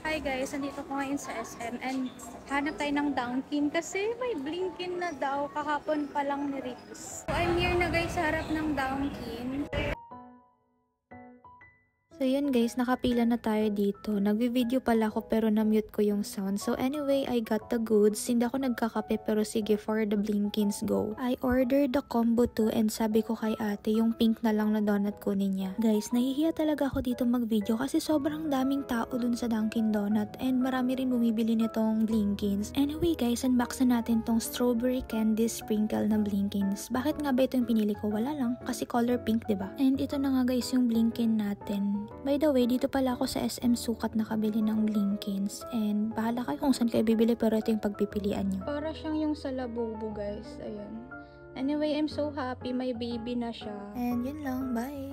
Hi guys, nandito ko ngayon sa SM and hanap tayo ng Dunkin kasi may Blinkin na daw kahapon pa lang ni-release. So I'm here na guys sa harap ng Dunkin. So yun guys, nakapila na tayo dito. Nagvi-video pala ako pero na-mute ko yung sound. So anyway, I got the goods. Hindi ako nagkakape pero sige, for the Blinkins go. I ordered the combo 2 and sabi ko kay ate yung pink na lang na donut kunin niya. Guys, nahihiya talaga ako dito mag-video kasi sobrang daming tao dun sa Dunkin Donut and marami rin bumibili nitong Blinkins. Anyway guys, unbox na natin tong strawberry candy sprinkle na Blinkins. Bakit nga ba ito yung pinili ko? Wala lang, kasi color pink, diba? And ito na nga guys yung Blinkin natin. By the way, dito pala ako sa SM Sukat nakabili ng Blinkins. And bahala kayo kung saan kayo bibili pero ito yung pagpipilian nyo. Para siyang yung sa Labubu guys. Ayan. Anyway, I'm so happy. May baby na siya. And yun lang. Bye!